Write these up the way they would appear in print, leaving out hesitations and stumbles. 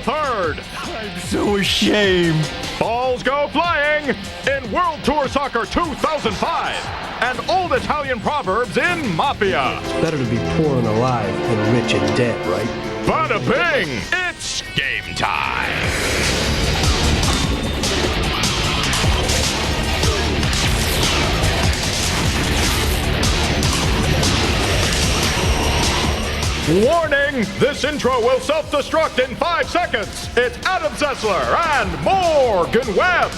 Third. I'm so ashamed. Balls go flying in World Tour Soccer 2005 and Old Italian Proverbs in Mafia. It's better to be poor and alive than rich and dead, right? Bada bing! It's game time! Warning! This intro will self-destruct in 5 seconds. It's Adam Sessler and Morgan Webb.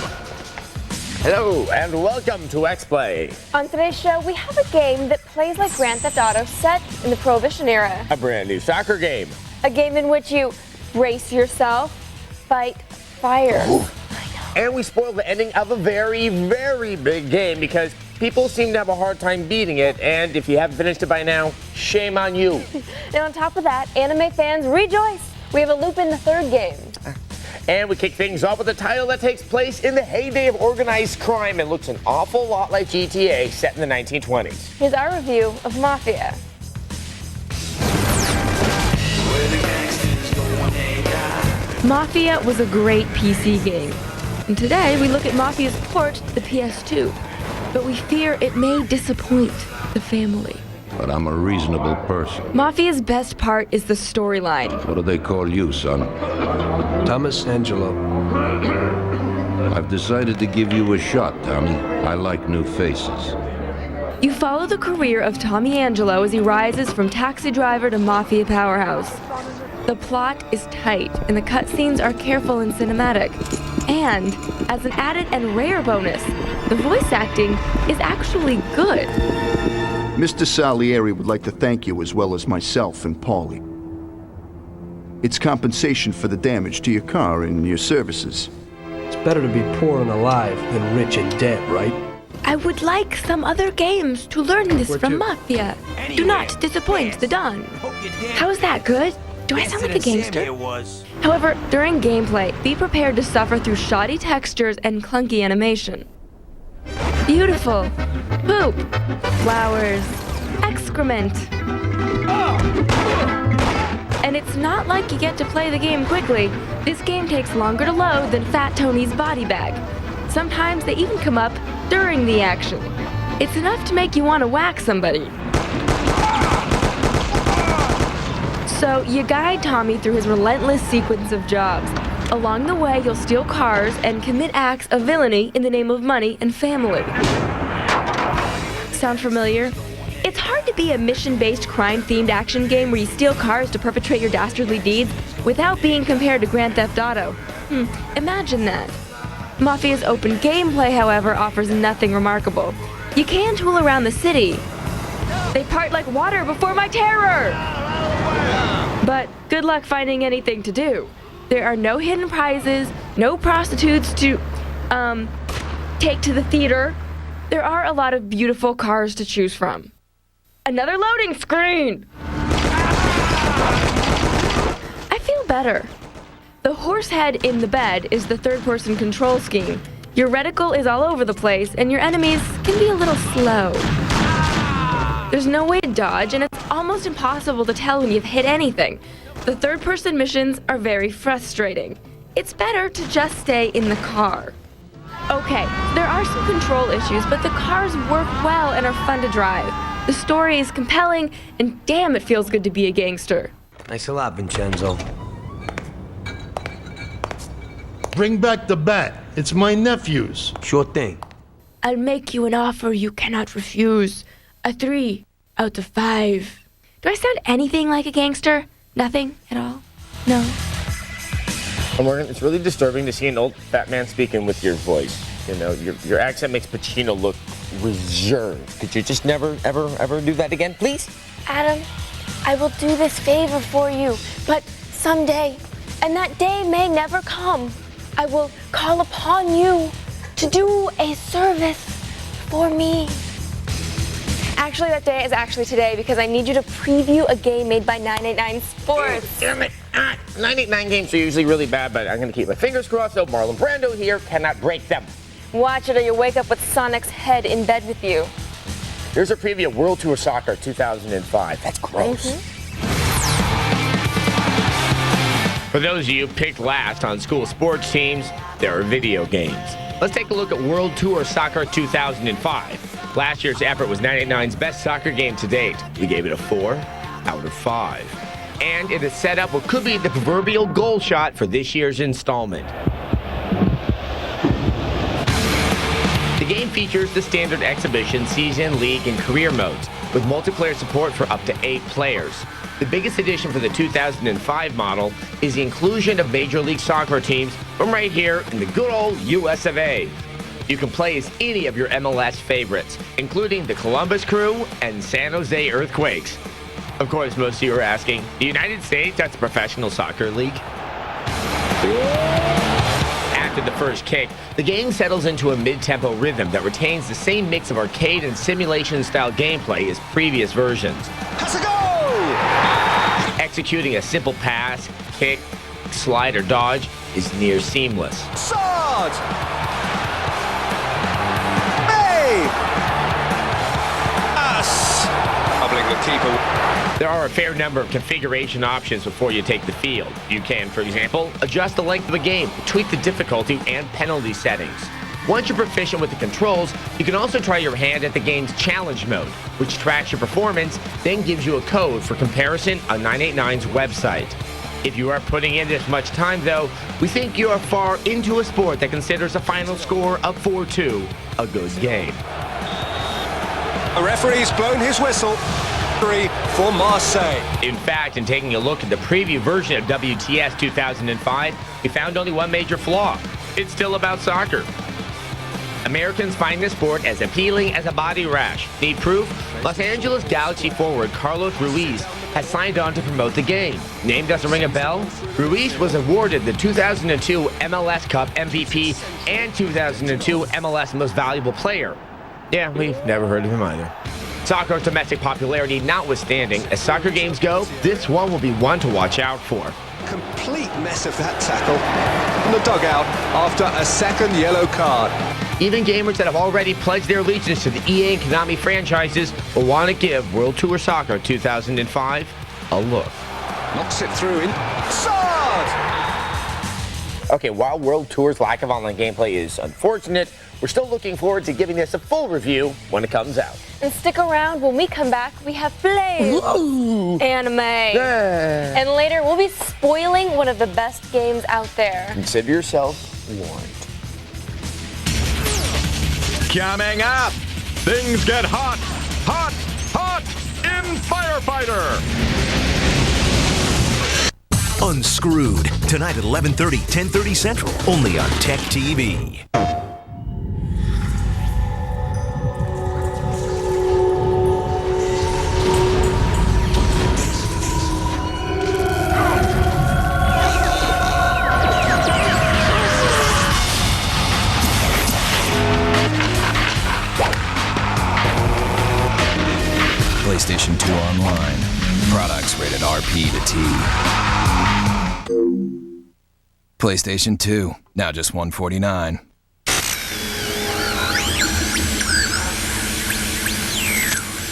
Hello, and welcome to X-Play. On today's show, we have a game that plays like Grand Theft Auto set in the Prohibition era. A brand new soccer game. A game in which you brace yourself, fight fire. And we spoiled the ending of a very, very big game because people seem to have a hard time beating it, and if you haven't finished it by now, shame on you. Now on top of that, anime fans rejoice! We have a Lupin the Third game. And we kick things off with a title that takes place in the heyday of organized crime and looks an awful lot like GTA set in the 1920s. Here's our review of Mafia. Mafia was a great PC game. And today we look at Mafia's port to the PS2. But we fear it may disappoint the family. But I'm a reasonable person. Mafia's best part is the storyline. What do they call you, son? Thomas Angelo. I've decided to give you a shot, Tommy. I like new faces. You follow the career of Tommy Angelo as he rises from taxi driver to Mafia powerhouse. The plot is tight, and the cutscenes are careful and cinematic. And, as an added and rare bonus, the voice acting is actually good. Mr. Salieri would like to thank you as well as myself and Paulie. It's compensation for the damage to your car and your services. It's better to be poor and alive than rich and dead, right? I would like some other games to learn this Where from to? Mafia. Do not disappoint the Don. How is that good? Do I sound like a gangster? However, during gameplay, be prepared to suffer through shoddy textures and clunky animation. Beautiful. Poop. Flowers. Excrement. And it's not like you get to play the game quickly. This game takes longer to load than Fat Tony's body bag. Sometimes they even come up during the action. It's enough to make you want to whack somebody. So you guide Tommy through his relentless sequence of jobs. Along the way, you'll steal cars and commit acts of villainy in the name of money and family. Sound familiar? It's hard to be a mission-based crime-themed action game where you steal cars to perpetrate your dastardly deeds without being compared to Grand Theft Auto. Imagine that. Mafia's open gameplay, however, offers nothing remarkable. You can tool around the city. They part like water before my terror! But good luck finding anything to do. There are no hidden prizes, no prostitutes to, take to the theater. There are a lot of beautiful cars to choose from. Another loading screen! I feel better. The horse head in the bed is the third-person control scheme. Your reticle is all over the place, and your enemies can be a little slow. There's no way to dodge, and it's almost impossible to tell when you've hit anything. The third-person missions are very frustrating. It's better to just stay in the car. Okay, there are some control issues, but the cars work well and are fun to drive. The story is compelling, and damn, it feels good to be a gangster. Thanks a lot, Vincenzo. Bring back the bat. It's my nephew's. Sure thing. I'll make you an offer you cannot refuse. A 3 out of 5. Do I sound anything like a gangster? Nothing at all? No? And Morgan, it's really disturbing to see an old fat man speaking with your voice. You know, your accent makes Pacino look reserved. Could you just never, ever do that again, please? Adam, I will do this favor for you, but someday, and that day may never come, I will call upon you to do a service for me. Actually, that day is actually today because I need you to preview a game made by 989 Sports. Damn it. 989 games are usually really bad, but I'm going to keep my fingers crossed so Marlon Brando here cannot break them. Watch it or you wake up with Sonic's head in bed with you. Here's a preview of World Tour Soccer 2005. That's gross. For those of you picked last on school sports teams, there are video games. Let's take a look at World Tour Soccer 2005. Last year's effort was 99's best soccer game to date. We gave it a 4 out of 5. And it is set up what could be the proverbial goal shot for this year's installment. The game features the standard exhibition, season, league, and career modes, with multiplayer support for up to 8 players. The biggest addition for the 2005 model is the inclusion of Major League Soccer teams from right here in the good old US of A. You can play as any of your MLS favorites, including the Columbus Crew and San Jose Earthquakes. Of course, most of you are asking, the United States has a professional soccer league? After the first kick, the game settles into a mid-tempo rhythm that retains the same mix of arcade and simulation-style gameplay as previous versions. Has a goal! Executing a simple pass, kick, slide, or dodge is near seamless. Sard! May! Us! Bubbling the keeper. There are a fair number of configuration options before you take the field. You can, for example, adjust the length of the game, tweak the difficulty and penalty settings. Once you're proficient with the controls, you can also try your hand at the game's challenge mode, which tracks your performance, then gives you a code for comparison on 989's website. If you are putting in this much time, though, we think you are far into a sport that considers a final score of 4-2 a good game. The referee's blown his whistle. For Marseille. In fact, in taking a look at the preview version of WTS 2005, we found only one major flaw. It's still about soccer. Americans find this sport as appealing as a body rash. Need proof? Los Angeles Galaxy forward Carlos Ruiz has signed on to promote the game. Name doesn't ring a bell? Ruiz was awarded the 2002 MLS Cup MVP and 2002 MLS Most Valuable Player. Yeah, we've never heard of him either. Soccer's domestic popularity notwithstanding, as soccer games go, this one will be one to watch out for. Complete mess of that tackle in the dugout after a second yellow card. Even gamers that have already pledged their allegiance to the EA and Konami franchises will want to give World Tour Soccer 2005 a look. Knocks it through in. Sard! Okay, while World Tour's lack of online gameplay is unfortunate, we're still looking forward to giving this a full review when it comes out. And stick around. When we come back, we have Flynn, anime. Yeah. And later, we'll be spoiling one of the best games out there. Consider yourself warned. Coming up, things get hot, hot, hot in Firefighter. Unscrewed, tonight at 11:30, 10:30 Central, only on Tech TV. PlayStation 2 Online. Products rated RP to T. PlayStation 2, now just $149.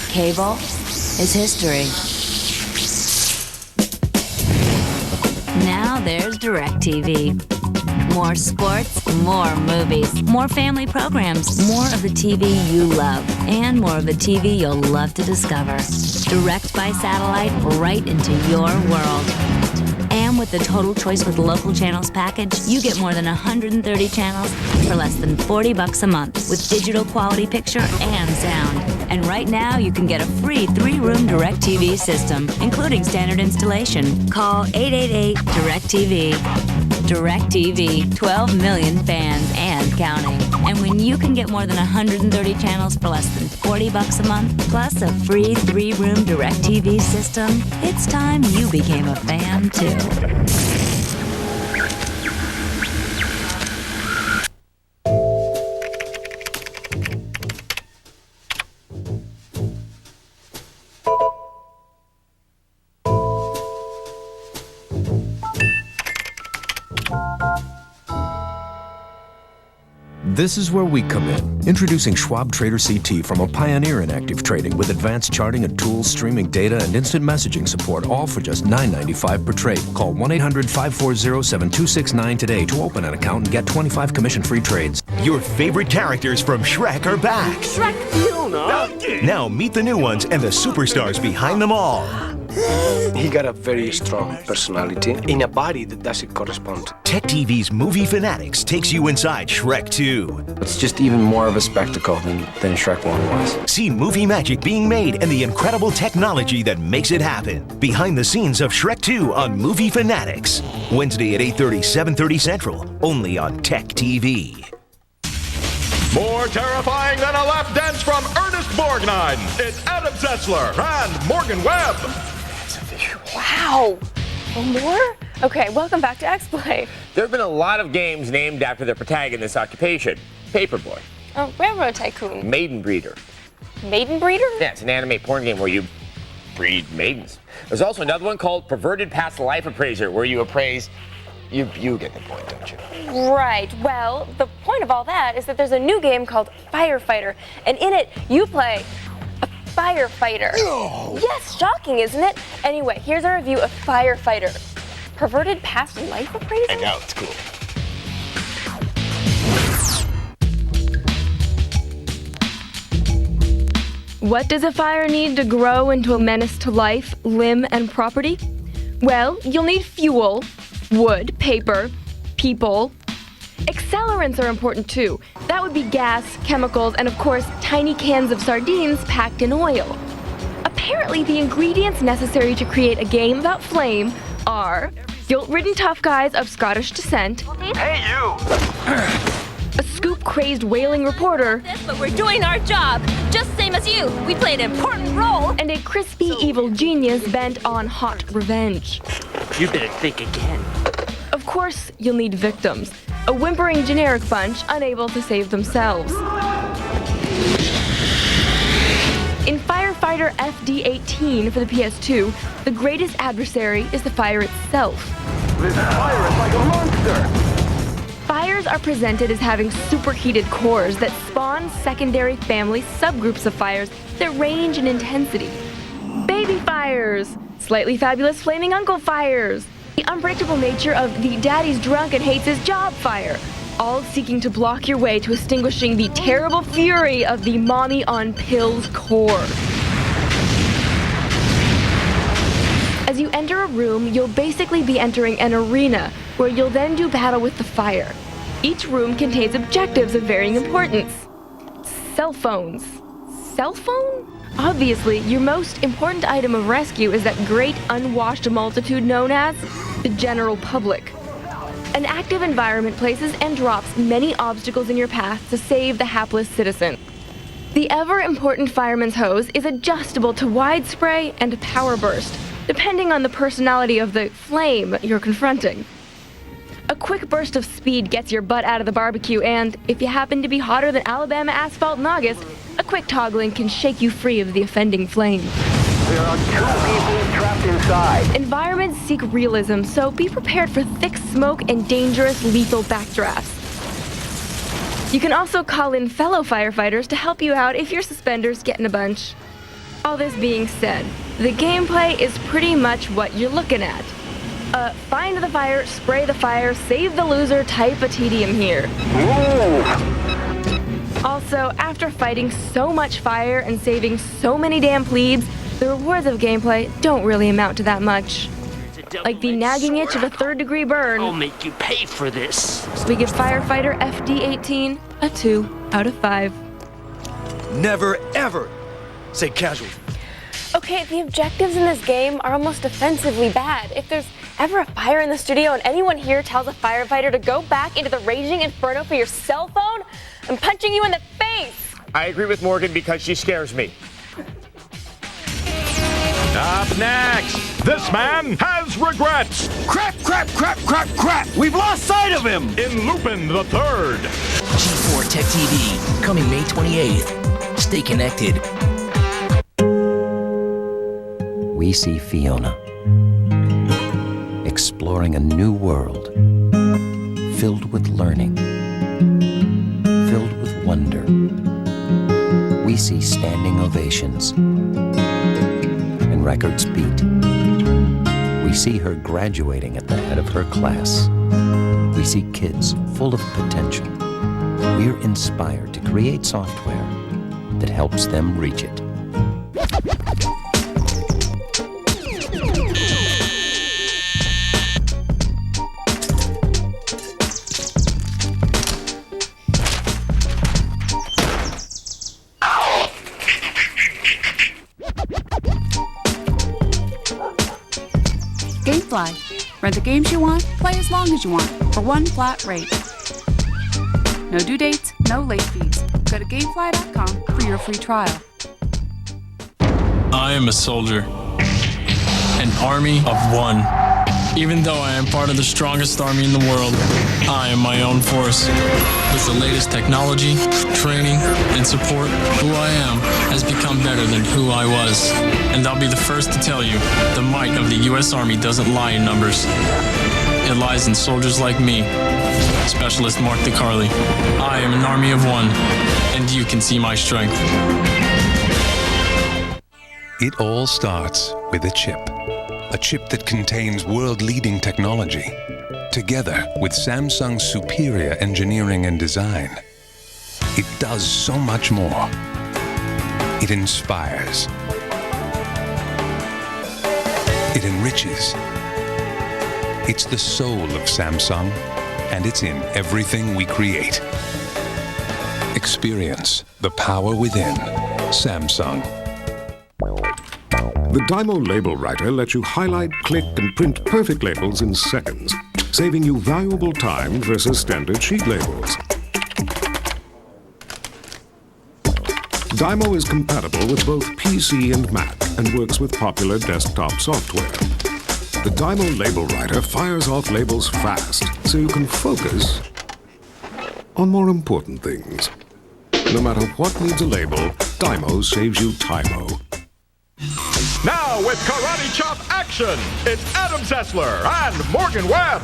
Cable is history. Now there's DirecTV. More sports, more movies, more family programs, more of the TV you love, and more of the TV you'll love to discover. Direct by satellite right into your world. And with the Total Choice with Local Channels package, you get more than 130 channels for less than $40 a month with digital quality picture and sound. And right now, you can get a free 3-room DirecTV system, including standard installation. Call 888-DirecTV. DirecTV, 12 million fans and counting. And when you can get more than 130 channels for less than $40 a month, plus a free 3-room DirecTV system, it's time you became a fan too. This is where we come in. Introducing Schwab Trader CT from a pioneer in active trading with advanced charting and tools, streaming data, and instant messaging support, all for just $9.95 per trade. Call 1-800-540-7269 today to open an account and get 25 commission-free trades. Your favorite characters from Shrek are back. Shrek Fiona. Now meet the new ones and the superstars behind them all. He got a very strong personality in a body that doesn't correspond. Tech TV's Movie Fanatics takes you inside Shrek 2. It's just even more of a spectacle than Shrek 1 was. See movie magic being made and the incredible technology that makes it happen. Behind the scenes of Shrek 2 on Movie Fanatics. Wednesday at 8:30, 7:30 Central. Only on Tech TV. More terrifying than a lap dance from Ernest Borgnine. It's Adam Zetzler and Morgan Webb. Wow. One more? Okay, welcome back to X-Play. There have been a lot of games named after their protagonist's occupation. Paperboy. Oh, Railroad Tycoon. Maiden Breeder. Maiden Breeder? Yeah, it's an anime porn game where you breed maidens. There's also another one called Perverted Past Life Appraiser where you appraise... You get the point, don't you? Right. Well, the point of all that is that there's a new game called Firefighter, and in it, you play a firefighter. Oh. Yes, shocking, isn't it? Anyway, here's a review of Firefighter. Perverted Past Life Appraiser? I know, it's cool. What does a fire need to grow into a menace to life, limb, and property? Well, you'll need fuel, wood, paper, people. Accelerants are important too. That would be gas, chemicals, and of course, tiny cans of sardines packed in oil. Apparently, the ingredients necessary to create a game about flame are guilt-ridden tough guys of Scottish descent. Hey, you! A scoop-crazed wailing reporter. But we're doing our job, just same as you. We play an important role. And a crispy evil genius bent on hot revenge. You better think again. Of course, you'll need victims. A whimpering generic bunch unable to save themselves. In Firefighter F.D.18 for the PS2, the greatest adversary is the fire itself. This fire is like a monster! Fires are presented as having superheated cores that spawn secondary family subgroups of fires that range in intensity. Baby fires! Slightly fabulous flaming uncle fires! The unpredictable nature of the daddy's drunk and hates his job fire, all seeking to block your way to extinguishing the terrible fury of the mommy on pills core. As you enter a room, you'll basically be entering an arena where you'll then do battle with the fire. Each room contains objectives of varying importance. Cell phones. Cell phone? Obviously, your most important item of rescue is that great unwashed multitude known as the general public. An active environment places and drops many obstacles in your path to save the hapless citizen. The ever-important fireman's hose is adjustable to wide spray and power burst, depending on the personality of the flame you're confronting. A quick burst of speed gets your butt out of the barbecue, and if you happen to be hotter than Alabama asphalt in August, a quick toggling can shake you free of the offending flame. There are 2 people trapped inside. Environments seek realism, so be prepared for thick smoke and dangerous, lethal backdrafts. You can also call in fellow firefighters to help you out if your suspenders get in a bunch. All this being said, the gameplay is pretty much what you're looking at. Find the fire, spray the fire, save the loser type of tedium here. Move! Also, after fighting so much fire and saving so many damn plebes, the rewards of gameplay don't really amount to that much. Like the nagging itch of a 3rd-degree burn. I'll make you pay for this. We give Firefighter F.D.18 a 2 out of 5. Never, ever say casualty. Okay, the objectives in this game are almost offensively bad. If there's ever a fire in the studio and anyone here tells a firefighter to go back into the raging inferno for your cell phone, I'm punching you in the face! I agree with Morgan because she scares me. Up next, this man has regrets. Crap! We've lost sight of him! In Lupin the Third. G4 Tech TV, coming May 28th. Stay connected. We see Fiona exploring a new world filled with learning, see standing ovations and records beat. We see her graduating at the head of her class. We see kids full of potential. We're inspired to create software that helps them reach it. Gamefly. Rent the games you want, play as long as you want, for one flat rate. No due dates, no late fees. Go to Gamefly.com for your free trial. I am a soldier. An army of one. Even though I am part of the strongest army in the world, I am my own force. With the latest technology, training, and support, who I am has become better than who I was. And I'll be the first to tell you, the might of the U.S. Army doesn't lie in numbers. It lies in soldiers like me. Specialist Mark DeCarly. I am an army of one, and you can see my strength. It all starts with a chip. A chip that contains world-leading technology, together with Samsung's superior engineering and design. It does so much more. It inspires. It enriches. It's the soul of Samsung, and it's in everything we create. Experience the power within. Samsung. The Dymo Label Writer lets you highlight, click, and print perfect labels in seconds, saving you valuable time versus standard sheet labels. Dymo is compatible with both PC and Mac and works with popular desktop software. The Dymo Label Writer fires off labels fast, so you can focus on more important things. No matter what needs a label, Dymo saves you time-o. Now with Karate Chop action, it's Adam Zessler and Morgan Webb.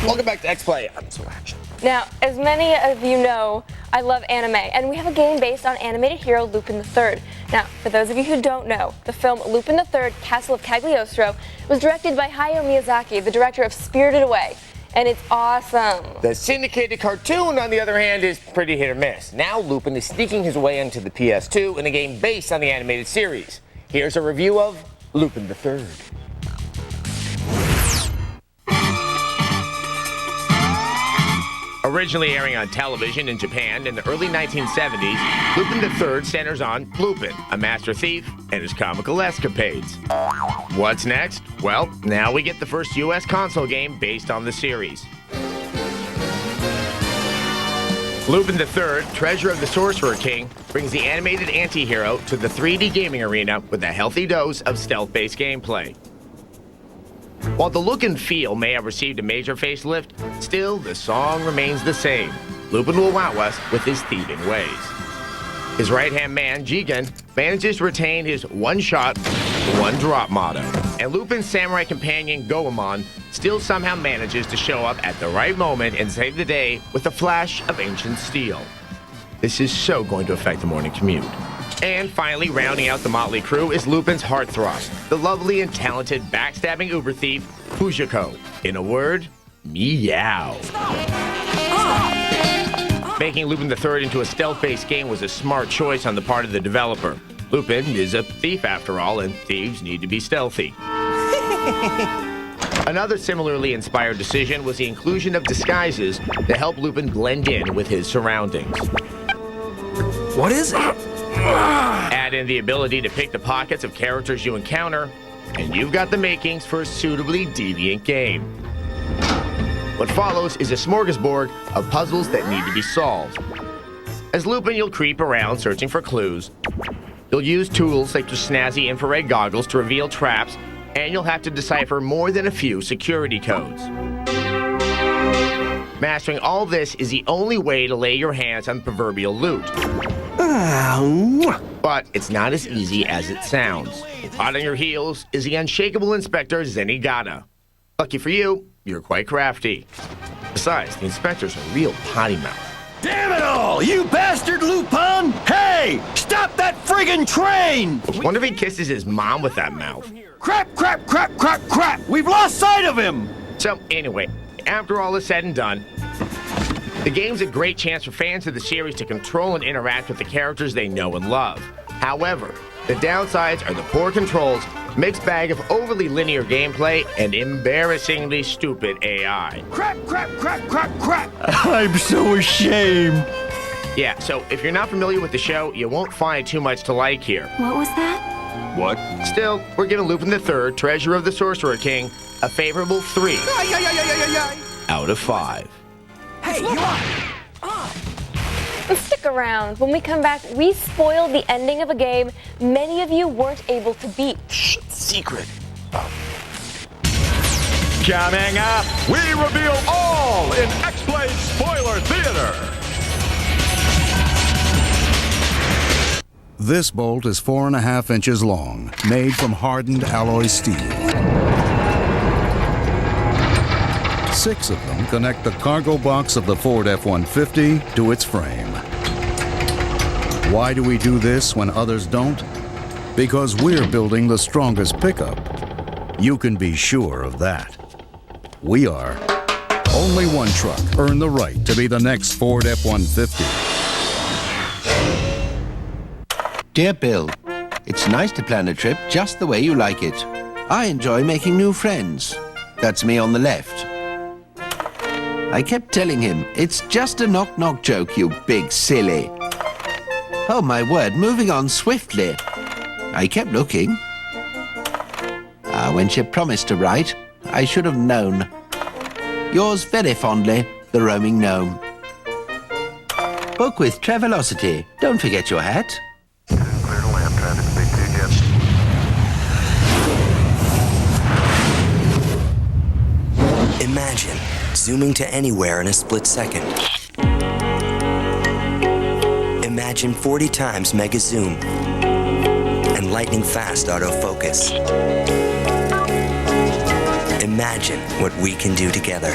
Welcome back to X-Play. I'm so action. Now, as many of you know, I love anime, and we have a game based on animated hero Lupin the Third. Now, for those of you who don't know, the film Lupin the Third, Castle of Cagliostro, was directed by Hayao Miyazaki, the director of Spirited Away, and it's awesome. The syndicated cartoon, on the other hand, is pretty hit or miss. Now Lupin is sneaking his way into the PS2 in a game based on the animated series. Here's a review of Lupin the Third. Originally airing on television in Japan in the early 1970s, Lupin the Third centers on Lupin, a master thief, and his comical escapades. What's next? Well, now we get the first U.S. console game based on the series. Lupin the Third, Treasure of the Sorcerer King, brings the animated anti-hero to the 3D gaming arena with a healthy dose of stealth-based gameplay. While the look and feel may have received a major facelift, still the song remains the same. Lupin will wow us with his thieving ways. His right-hand man, Jigen, manages to retain his one-shot, one-drop motto. And Lupin's samurai companion, Goemon, still somehow manages to show up at the right moment and save the day with a flash of ancient steel. This is so going to affect the morning commute. And finally, rounding out the motley crew is Lupin's heartthrob, the lovely and talented backstabbing uber thief, Fujiko. In a word, meow. Making Lupin the Third into a stealth-based game was a smart choice on the part of the developer. Lupin is a thief after all, and thieves need to be stealthy. Another similarly inspired decision was the inclusion of disguises to help Lupin blend in with his surroundings. What is it? Add in the ability to pick the pockets of characters you encounter, and you've got the makings for a suitably deviant game. What follows is a smorgasbord of puzzles that need to be solved. As Lupin, you'll creep around searching for clues. You'll use tools like the snazzy infrared goggles to reveal traps, and you'll have to decipher more than a few security codes. Mastering all this is the only way to lay your hands on proverbial loot. But it's not as easy as it sounds. Hot on your heels is the unshakable Inspector Zenigata. Lucky for you, you're quite crafty. Besides, the Inspector's a real potty mouth. Damn it all! You bastard, Lupin! Hey! Stop that friggin' train! Wonder if he kisses his mom with that mouth. Crap, crap, crap, crap, crap! We've lost sight of him! So, anyway, after all is said and done, the game's a great chance for fans of the series to control and interact with the characters they know and love. However, the downsides are the poor controls, mixed bag of overly linear gameplay, and embarrassingly stupid AI. Crap, crap, crap, crap, crap! I'm so ashamed. Yeah, so if you're not familiar with the show, you won't find too much to like here. What was that? What? Still, we're giving Lupin the Third, Treasure of the Sorcerer King, a favorable 3 out of 5. Hey, you are! And stick around. When we come back, we spoiled the ending of a game many of you weren't able to beat. Shh, secret. Coming up, we reveal all in X-Play Spoiler Theater. This bolt is 4.5 inches long, made from hardened alloy steel. 6 of them connect the cargo box of the Ford F-150 to its frame. Why do we do this when others don't? Because we're building the strongest pickup. You can be sure of that. We are. Only one truck earned the right to be the next Ford F-150. Dear Bill, it's nice to plan a trip just the way you like it. I enjoy making new friends. That's me on the left. I kept telling him, it's just a knock-knock joke, you big silly. Oh my word, moving on swiftly. I kept looking. When she promised to write, I should have known. Yours very fondly, the roaming gnome. Book with Travelocity. Don't forget your hat. Imagine zooming to anywhere in a split second. Imagine 40 times mega zoom and lightning fast autofocus. Imagine what we can do together.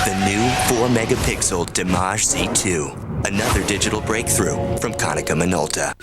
The new 4-megapixel Damage Z2, another digital breakthrough from Konica Minolta.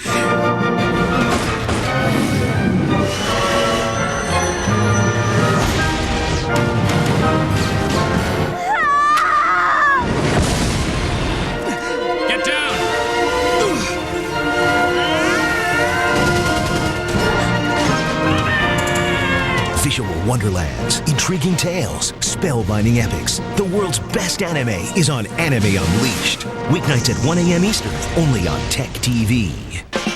Visual wonderlands, intriguing tales, spellbinding epics. The world's best anime is on Anime Unleashed. Weeknights at 1 a.m. Eastern, only on Tech TV.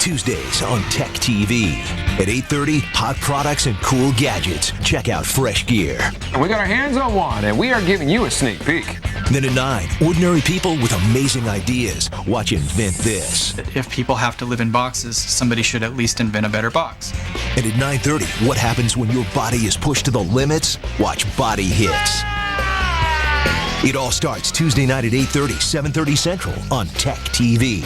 Tuesdays on Tech TV. At 8:30, hot products and cool gadgets. Check out Fresh Gear. And we got our hands on one, and we are giving you a sneak peek. Then at 9, ordinary people with amazing ideas. Watch Invent This. If people have to live in boxes, somebody should at least invent a better box. And at 9:30, what happens when your body is pushed to the limits? Watch Body Hits. It all starts Tuesday night at 8:30, 7:30 Central on Tech TV.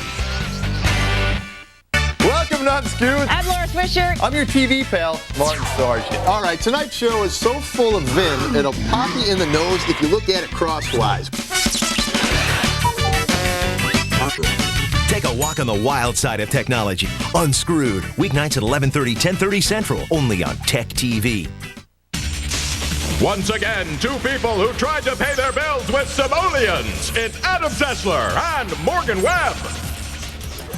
Welcome, Nutscoot. I'm Laura Swisher. I'm your TV pal, Martin Sargent. All right, tonight's show is so full of vim, it'll pop you in the nose if you look at it crosswise. Take a walk on the wild side of technology. Unscrewed. Weeknights at 11:30, 10:30 Central, only on Tech TV. Once again, 2 people who tried to pay their bills with simoleons. It's Adam Sessler and Morgan Webb.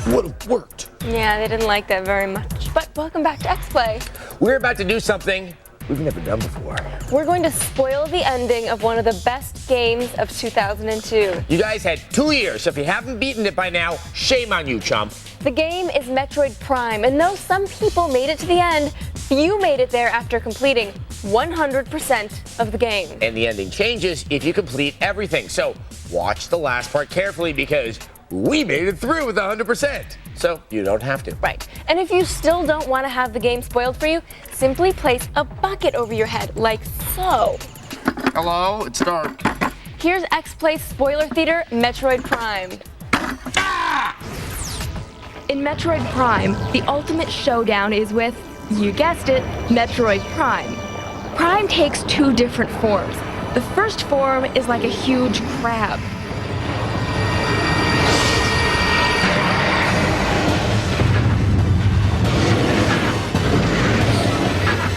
Would have worked. Yeah, they didn't like that very much. But welcome back to X-Play. We're about to do something we've never done before. We're going to spoil the ending of one of the best games of 2002. You guys had 2 years, so if you haven't beaten it by now, shame on you, chum. The game is Metroid Prime, and though some people made it to the end, few made it there after completing 100% of the game. And the ending changes if you complete everything. So watch the last part carefully because we made it through with 100%. So you don't have to. Right. And if you still don't want to have the game spoiled for you, simply place a bucket over your head, like so. Hello, it's dark. Here's X-Play Spoiler Theater, Metroid Prime. In Metroid Prime, the ultimate showdown is with, you guessed it, Metroid Prime. Prime takes 2 different forms. The first form is like a huge crab.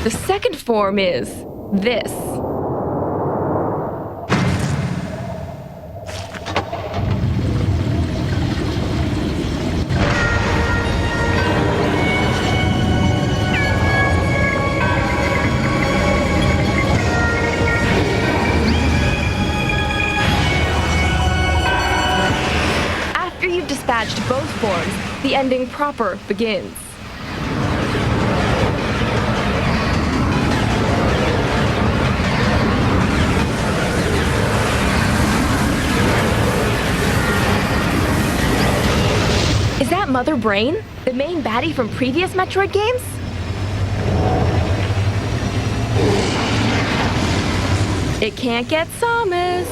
The second form is this. After you've dispatched both forms, the ending proper begins. Is that Mother Brain, the main baddie from previous Metroid games? It can't get Samus.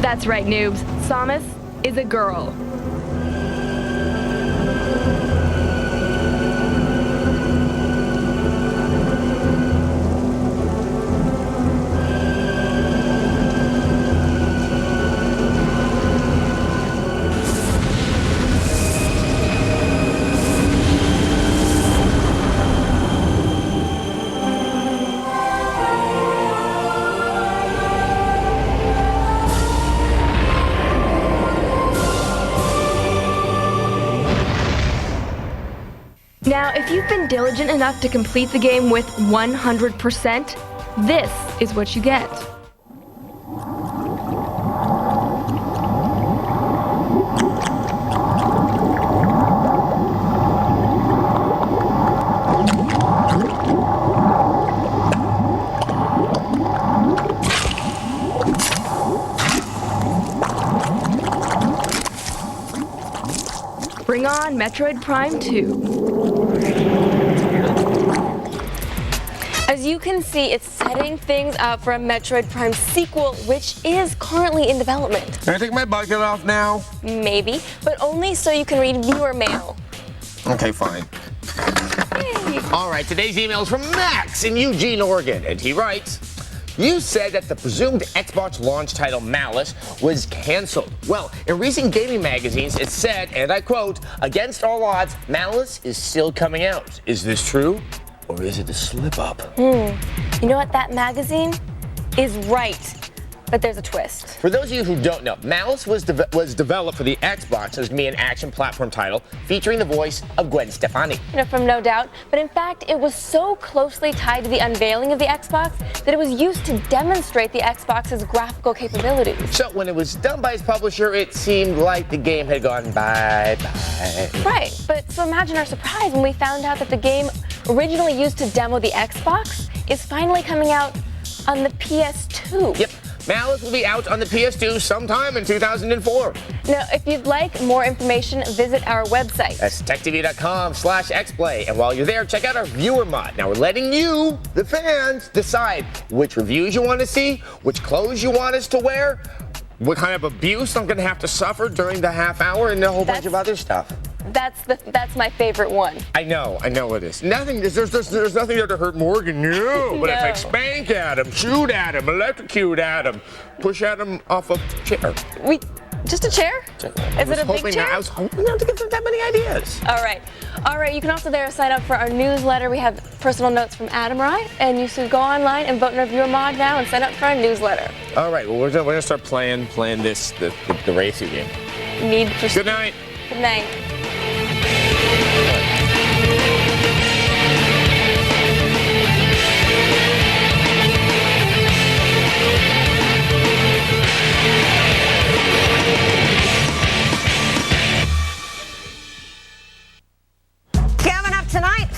That's right, noobs. Samus is a girl. Now, if you've been diligent enough to complete the game with 100%, this is what you get. Bring on Metroid Prime 2. As you can see, it's setting things up for a Metroid Prime sequel, which is currently in development. Can I take my bucket off now? Maybe, but only so you can read viewer mail. Okay, fine. Yay. All right, today's email is from Max in Eugene, Oregon, and he writes, you said that the presumed Xbox launch title Malice was canceled. Well, in recent gaming magazines, it said, and I quote, against all odds, Malice is still coming out. Is this true? Or is it a slip-up? You know what? That magazine is right. But there's a twist. For those of you who don't know, Malice was developed for the Xbox as an action platform title featuring the voice of Gwen Stefani. You know, from No Doubt. But in fact, it was so closely tied to the unveiling of the Xbox that it was used to demonstrate the Xbox's graphical capabilities. So when it was done by its publisher, it seemed like the game had gone bye-bye. Right, but so imagine our surprise when we found out that the game originally used to demo the Xbox is finally coming out on the PS2. Yep. Malice will be out on the PS2 sometime in 2004. Now, if you'd like more information, visit our website. That's techtv.com/xplay. And while you're there, check out our viewer mod. Now, we're letting you, the fans, decide which reviews you want to see, which clothes you want us to wear, what kind of abuse I'm going to have to suffer during the half hour, and a whole bunch of other stuff. That's my favorite one. I know it is. There's nothing there to hurt Morgan, no. But it's like spank at him, shoot at him, electrocute at him, push at him off a chair. Just a chair? Is it a big chair? I was hoping not to give them that many ideas. All right. You can also there sign up for our newsletter. We have personal notes from Adam Rye, and you should go online and vote in our viewer mod now and sign up for our newsletter. All right. Well, we're gonna start playing this the racing game. Good night. Good night. tonight